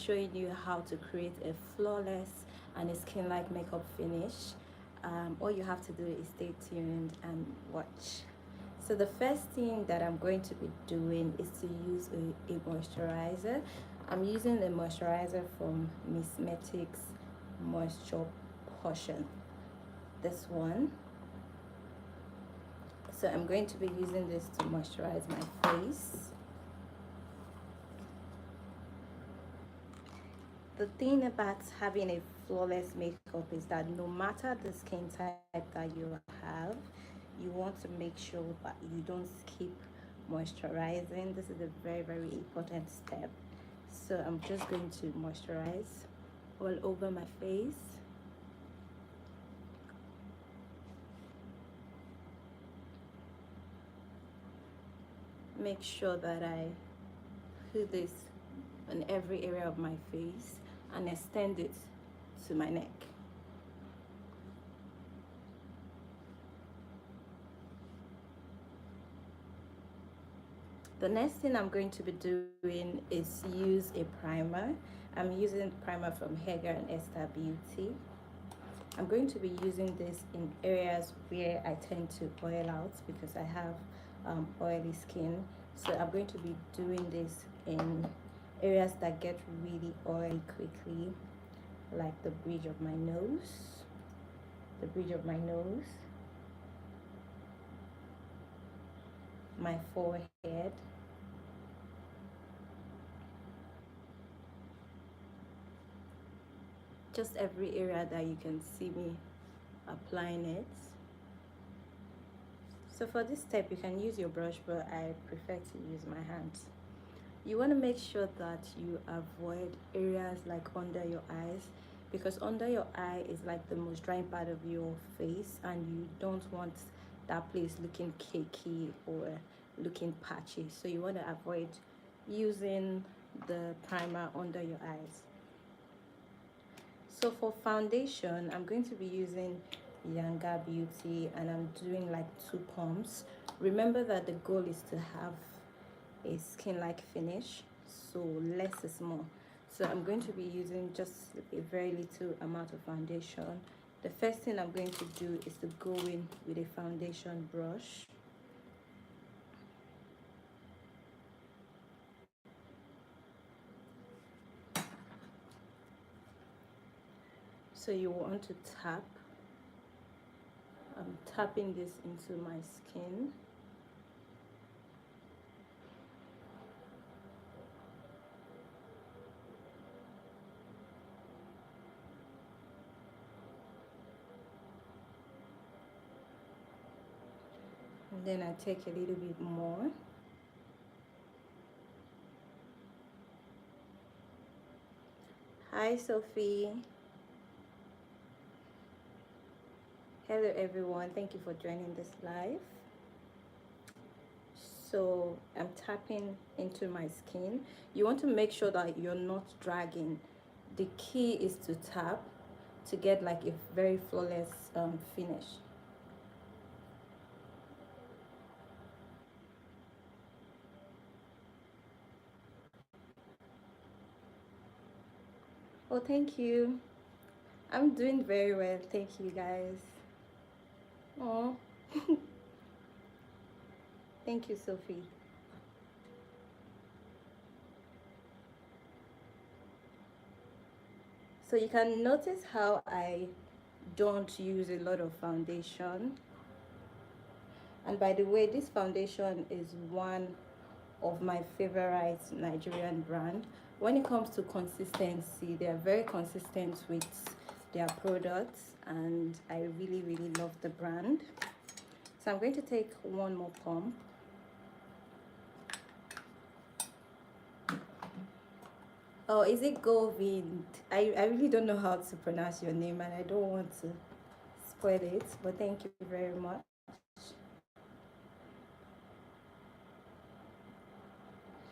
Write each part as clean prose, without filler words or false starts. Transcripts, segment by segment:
showing you how to create a flawless and a skin-like makeup finish. All you have to do is stay tuned and watch. So the first thing that I'm going to be doing is to use a moisturizer. I'm using the moisturizer from Missmetics Moisture Potion, this one. So I'm going to be using this to moisturize my face. The thing about having a flawless makeup is that no matter the skin type that you have, you want to make sure that you don't skip moisturizing. This is a very important step. So I'm just going to moisturize all over my face. Make sure that I put this in every area of my face and extend it to my neck. The next thing I'm going to be doing is use a primer. I'm using primer from Haager and Esther Beauty. I'm going to be using this in areas where I tend to oil out because I have oily skin. So I'm going to be doing this in areas that get really oily quickly, like the bridge of my nose, my forehead, just every area that you can see me applying it. So for this step you can use your brush, but I prefer to use my hands. You want to make sure that you avoid areas like under your eyes, because under your eye is like the most drying part of your face, and you don't want that place looking cakey or looking patchy. So you want to avoid using the primer under your eyes. So for foundation, I'm going to be using Younger Beauty, and I'm doing like 2 pumps. Remember that the goal is to have a skin-like finish, so less is more. So I'm going to be using just a very little amount of foundation. The first thing I'm going to do is to go in with a foundation brush. So you want to tap. I'm tapping this into my skin. And then I take a little bit more. Hi Sophie. Hello everyone, thank you for joining this live. So I'm tapping into my skin. You want to make sure that you're not dragging. The key is to tap to get like a very flawless finish. Oh, thank you. I'm doing very well, thank you guys. Oh, thank you, Sophie. So you can notice how I don't use a lot of foundation. And by the way, this foundation is one of my favorite Nigerian brand. When it comes to consistency, they are very consistent with their products, and I really love the brand. So I'm going to take one more pump. Oh, is it Govind? I really don't know how to pronounce your name, and I don't want to spoil it, but thank you very much.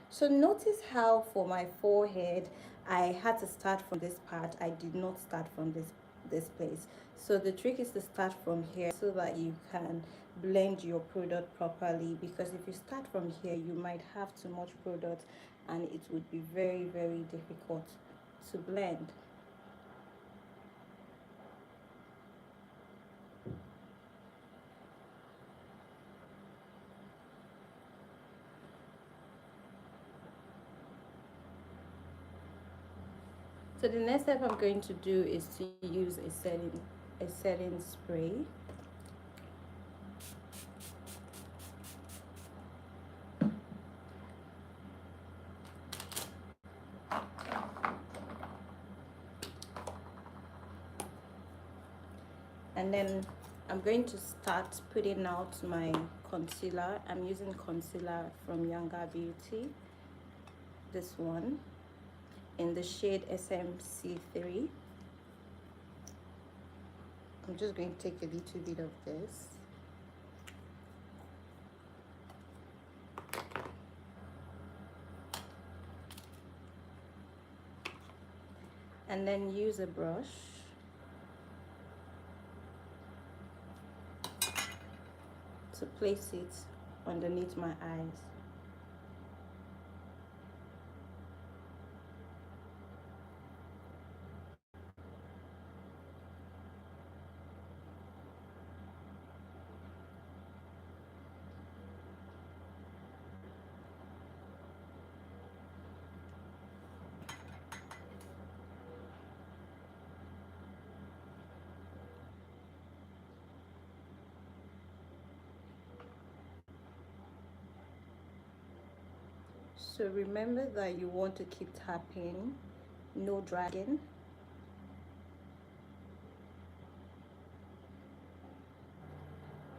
So notice how for my forehead I had to start from this part. I did not start from this place. So the trick is to start from here so that you can blend your product properly, because if you start from here you might have too much product and it would be very difficult to blend. So the next step I'm going to do is to use a setting spray. And then I'm going to start putting out my concealer. I'm using concealer from Younger Beauty, this one, in the shade SMC3. I'm just going to take a little bit of this. And then use a brush to place it underneath my eyes. So remember that you want to keep tapping, no dragging.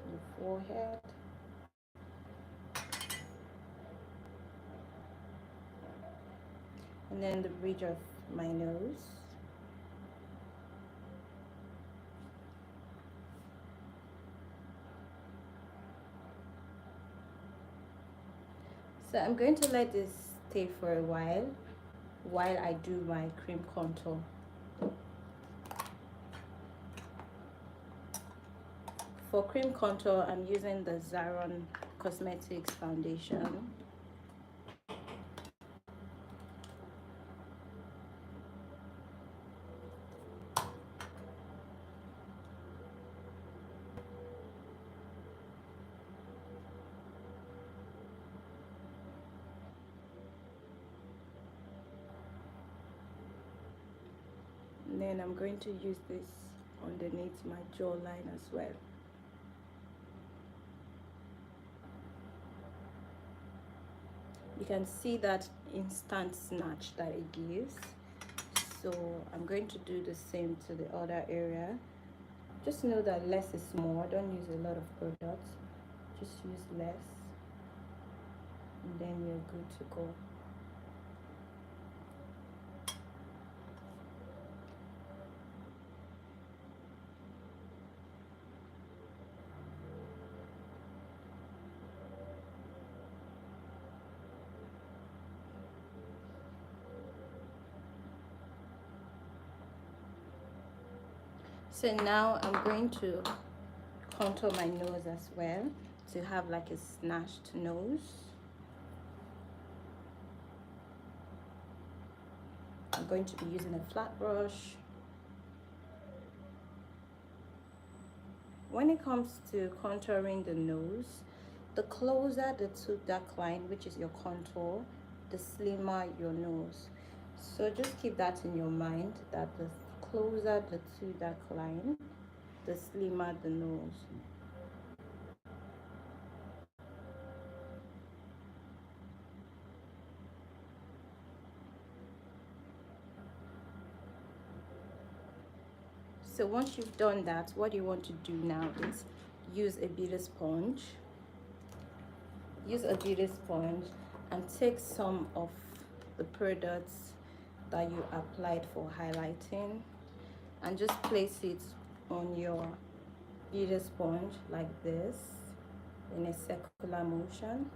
Your forehead. And then the bridge of my nose. So I'm going to let this stay for a while I do my cream contour. For cream contour, I'm using the Zaron Cosmetics foundation. And then I'm going to use this underneath my jawline as well. You can see that instant snatch that it gives. So I'm going to do the same to the other area. Just know that less is more. Don't use a lot of products. Just use less. And then you're good to go. So now I'm going to contour my nose as well to have like a snatched nose. I'm going to be using a flat brush. When it comes to contouring the nose, the closer the two dark line, which is your contour, the slimmer your nose. So just keep that in your mind, that the closer the two dark line, the slimmer the nose. So once you've done that, what you want to do now is use a beauty sponge. Use a beauty sponge and take some of the products that you applied for highlighting and just place it on your beauty sponge like this in a circular motion,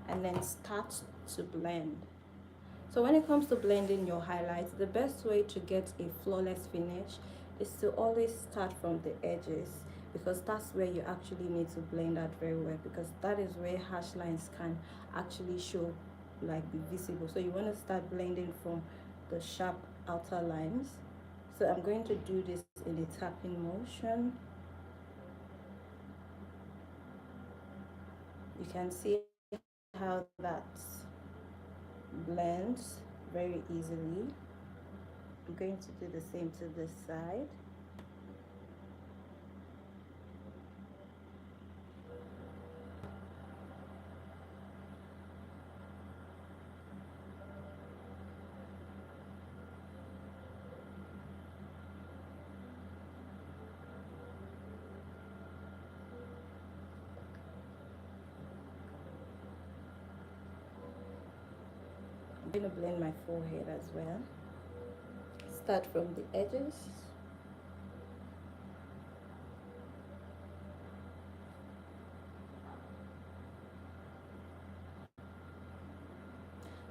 and then start to blend. So when it comes to blending your highlights, the best way to get a flawless finish is to always start from the edges, because that's where you actually need to blend out very well, because that is where harsh lines can actually show like be visible. So you want to start blending from the sharp outer lines. So I'm going to do this in a tapping motion. You can see how that blends very easily. I'm going to do the same to this side. I'm going to blend my forehead as well. Start from the edges.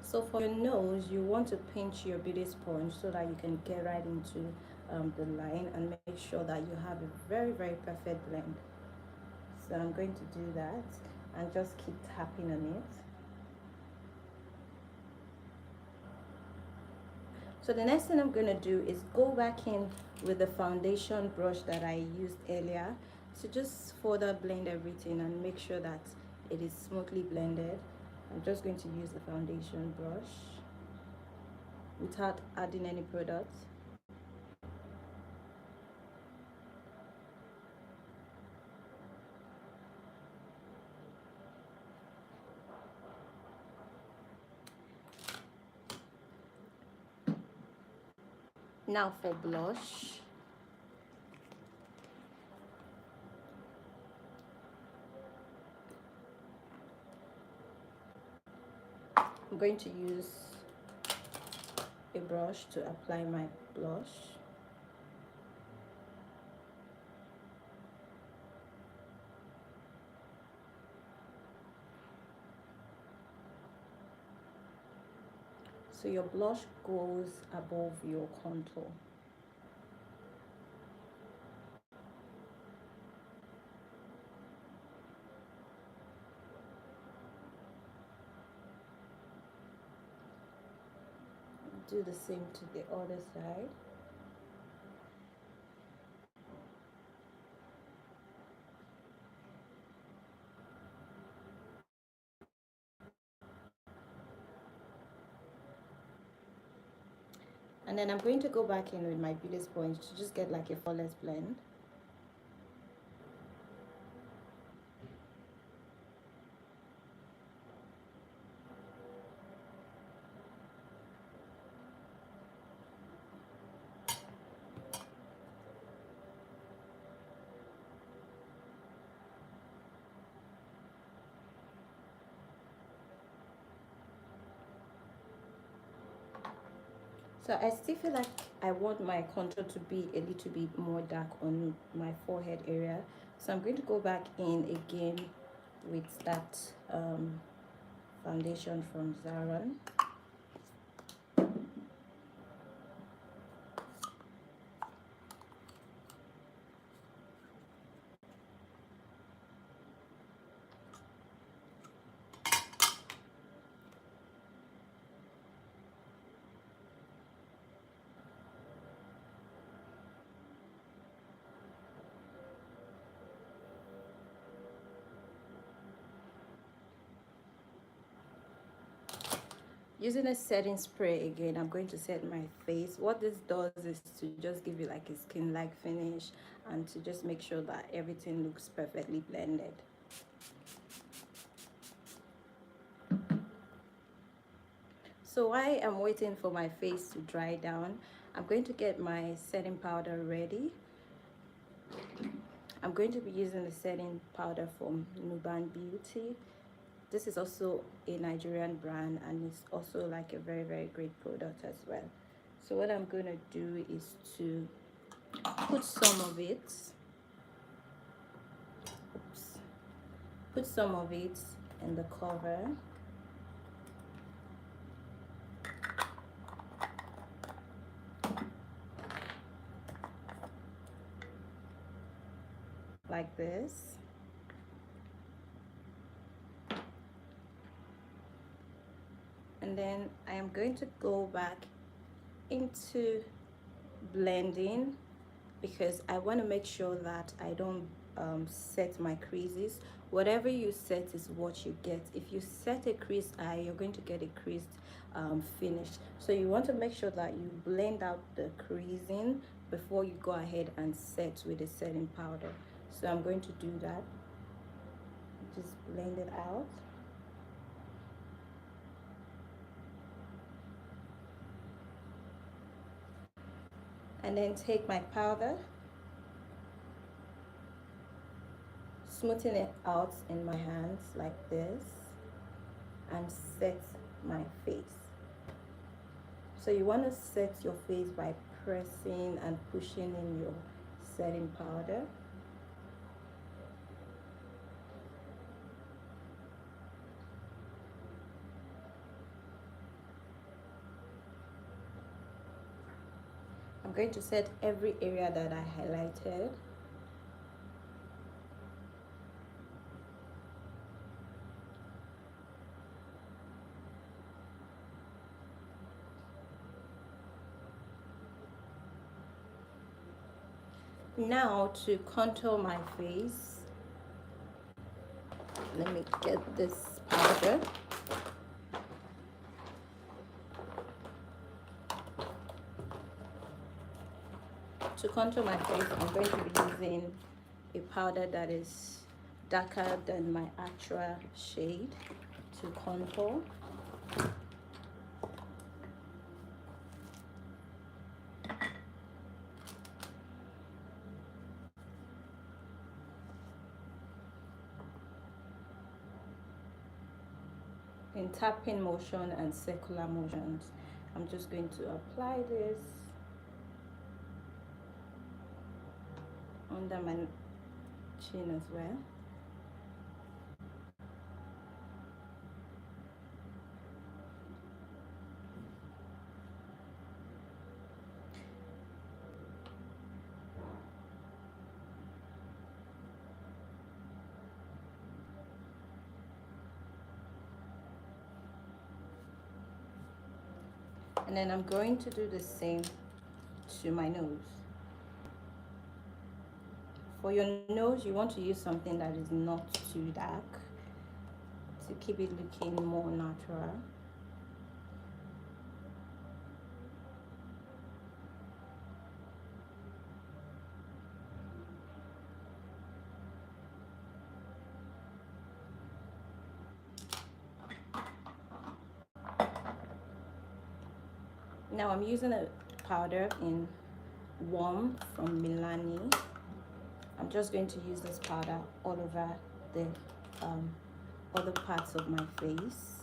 So for your nose, you want to pinch your beauty sponge so that you can get right into the line and make sure that you have a very, very perfect blend. So I'm going to do that and just keep tapping on it. So the next thing I'm going to do is go back in with the foundation brush that I used earlier to just further blend everything and make sure that it is smoothly blended. I'm just going to use the foundation brush without adding any product. Now for blush. I'm going to use a brush to apply my blush. So your blush goes above your contour. Do the same to the other side. And then I'm going to go back in with my beauty sponge to just get like a flawless blend. So I still feel like I want my contour to be a little bit more dark on my forehead area. So I'm going to go back in again with that foundation from Zaron. Using a setting spray again, I'm going to set my face. What this does is to just give you like a skin-like finish and to just make sure that everything looks perfectly blended. So while I'm waiting for my face to dry down, I'm going to get my setting powder ready. I'm going to be using the setting powder from Nuban Beauty. This is also a Nigerian brand and it's also like a very, very great product as well. So what I'm going to do is to put some of it, put some of it in the cover. Like this. then I am going to go back into blending because I want to make sure that I don't set my creases. Whatever you set is what you get. If you set a crease eye, you're going to get a creased finish. So you want to make sure that you blend out the creasing before you go ahead and set with the setting powder. So I'm going to do that. Just blend it out. And then take my powder, smoothing it out in my hands like this, and set my face. So you want to set your face by pressing and pushing in your setting powder. I'm going to set every area that I highlighted. Now to contour my face, let me get this powder. To contour my face, I'm going to be using a powder that is darker than my actual shade to contour. In tapping motion and circular motions, I'm just going to apply this under my chin as well. And then I'm going to do the same to my nose. For your nose, you want to use something that is not too dark to keep it looking more natural. Now I'm using a powder in Warm from Milani. I'm just going to use this powder all over the other parts of my face.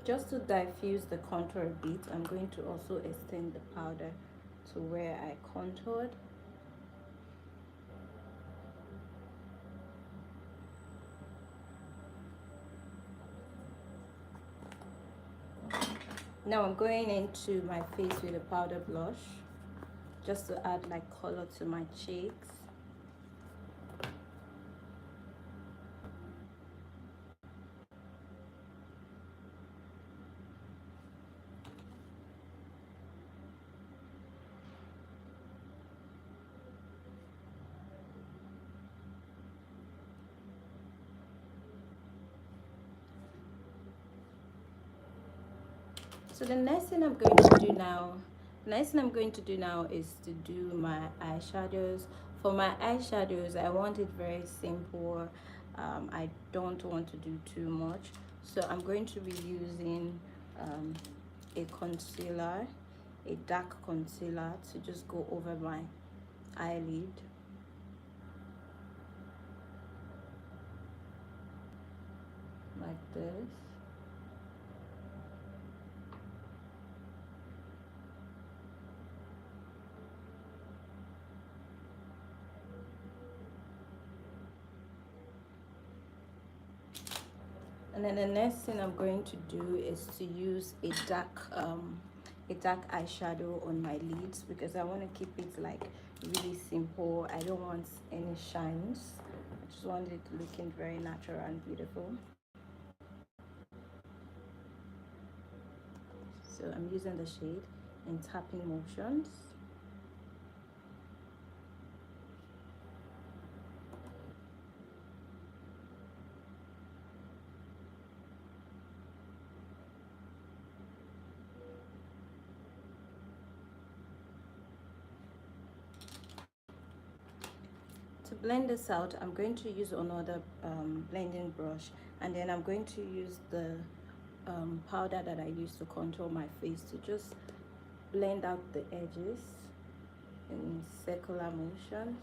Just to diffuse the contour a bit, I'm going to also extend the powder to where I contoured. Now I'm going into my face with a powder blush just to add like color to my cheeks. So the next thing I'm going to do now is to do my eyeshadows. For my eyeshadows, I want it very simple. I don't want to do too much, so I'm going to be using a concealer, a dark concealer, to just go over my eyelid. Like this. And then the next thing I'm going to do is to use a dark eyeshadow on my lids, because I want to keep it like really simple. I don't want any shines. I just want it looking very natural and beautiful. So I'm using the shade in tapping motions. To blend this out, I'm going to use another blending brush, and then I'm going to use the powder that I use to contour my face to just blend out the edges in circular motions.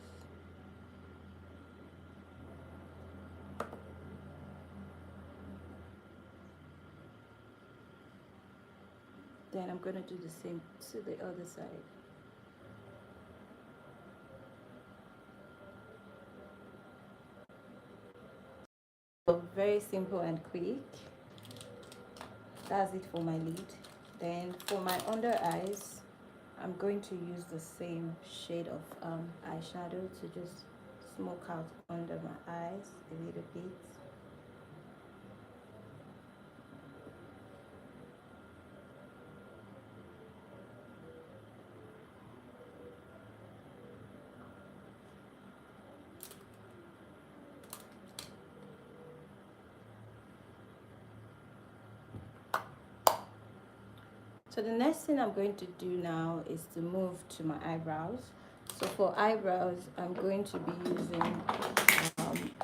Then I'm going to do the same to the other side. So very simple and quick. That's it for my lid. Then for my under eyes, I'm going to use the same shade of eyeshadow to just smoke out under my eyes a little bit. So the next thing I'm going to do now is to move to my eyebrows. So for eyebrows, I'm going to be using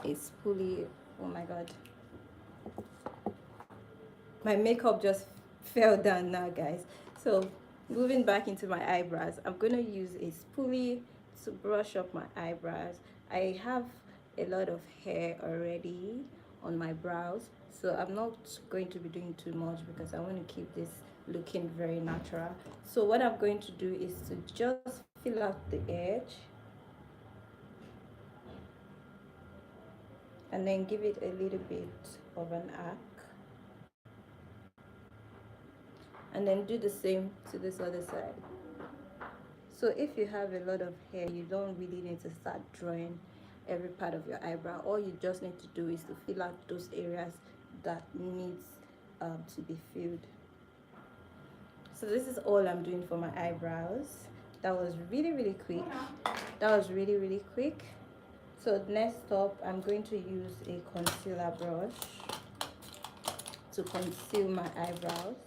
a spoolie. Oh my god, my makeup just fell down now, guys. So moving back into my eyebrows, I'm going to use a spoolie to brush up my eyebrows. I have a lot of hair already on my brows, so I'm not going to be doing too much because I want to keep this looking very natural. So what I'm going to do is to just fill out the edge and then give it a little bit of an arc, and then do the same to this other side. So if you have a lot of hair, you don't really need to start drawing every part of your eyebrow. All you just need to do is to fill out those areas that needs to be filled. So this is all I'm doing for my eyebrows. That was really quick. That was really quick. So next up, I'm going to use a concealer brush to conceal my eyebrows.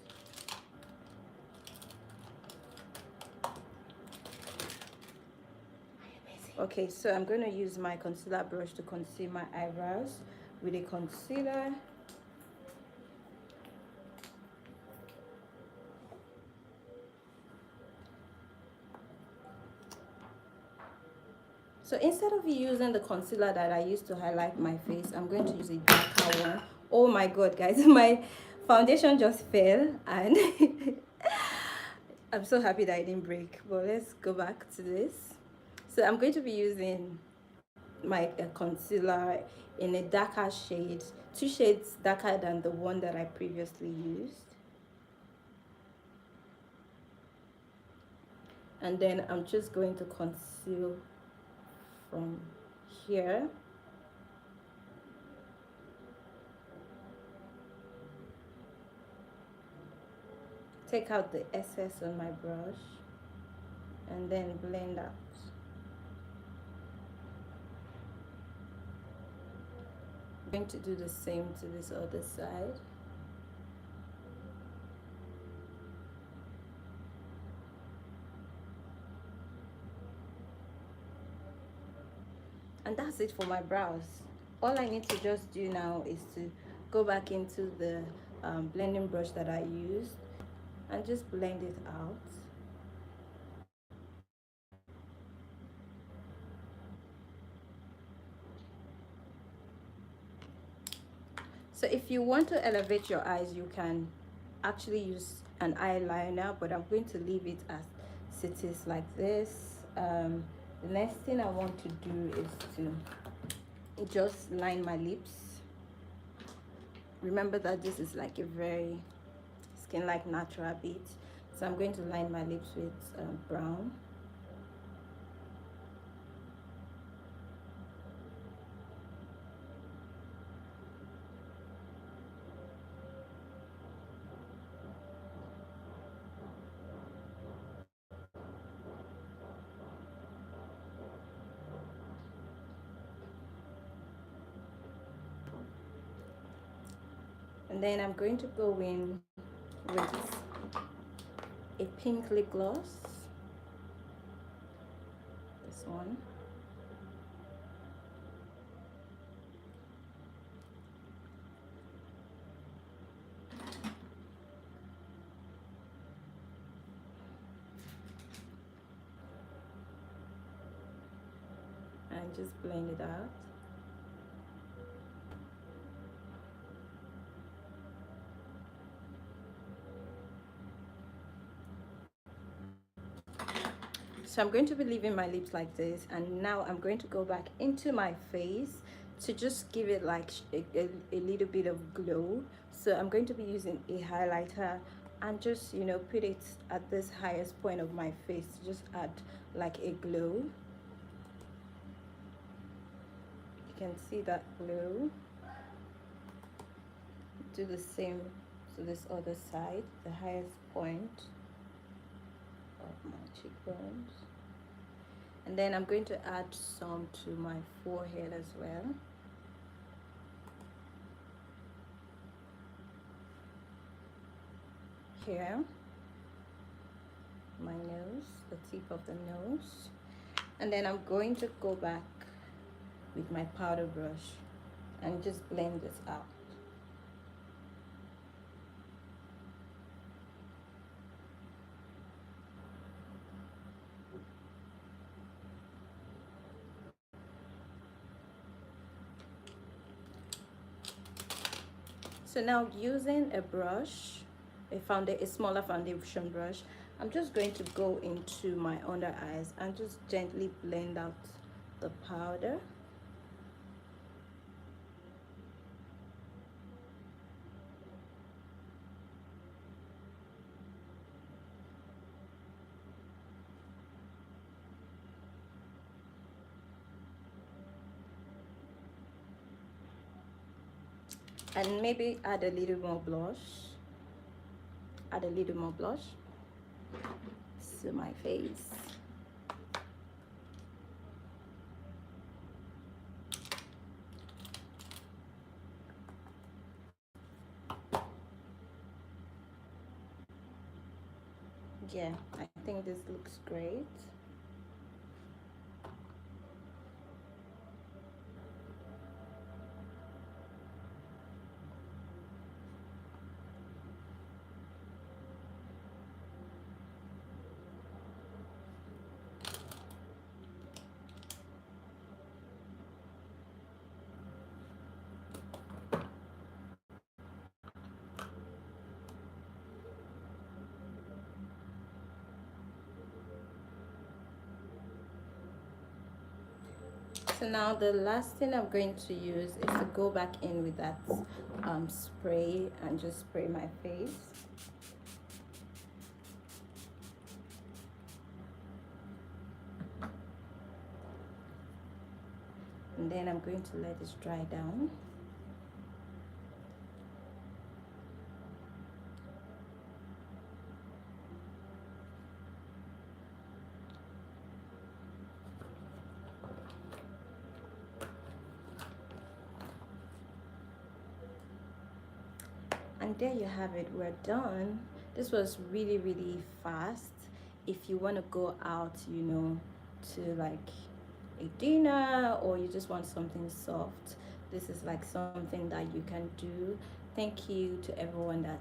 Okay, so I'm going to use my concealer brush to conceal my eyebrows with a concealer. So instead of using the concealer that I used to highlight my face, I'm going to use a darker one. Oh my god, guys, my foundation just fell, and I'm so happy that I didn't break. But let's go back to this. So I'm going to be using my concealer in a darker shade, 2 shades darker than the one that I previously used. And then I'm just going to conceal from here. Take out the excess on my brush and then blend out. I'm going to do the same to this other side. And that's it for my brows. All I need to just do now is to go back into the blending brush that I used and just blend it out. So if you want to elevate your eyes, you can actually use an eyeliner, but I'm going to leave it as it is like this. The next thing I want to do is to just line my lips. remember that this is like a very skin like natural beat, so I'm going to line my lips with brown. And then I'm going to go in with a pink lip gloss, this one. And just blend it out. So I'm going to be leaving my lips like this, and now I'm going to go back into my face to just give it like a little bit of glow. So I'm going to be using a highlighter and just, you know, put it at this highest point of my face to just add like a glow. You can see that glow. Do the same to this other side, the highest point of my cheekbones. And then I'm going to add some to my forehead as well. Here, my nose, the tip of the nose. And then I'm going to go back with my powder brush and just blend this out. So now, using a brush, a smaller foundation brush, I'm just going to go into my under eyes and just gently blend out the powder. And maybe add a little more blush. Add a little more blush to my face. Yeah, I think this looks great. So now the last thing I'm going to use is to go back in with that spray and just spray my face. And then I'm going to let this dry down. And there you have it, we're done. This was really fast. If you want to go out, you know, to like a dinner, or you just want something soft, this is like something that you can do. Thank you to everyone that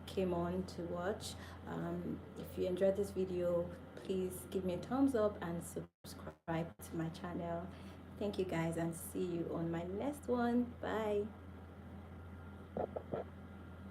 came on to watch. If you enjoyed this video, please give me a thumbs up and subscribe to my channel. Thank you guys, and see you on my next one. Bye.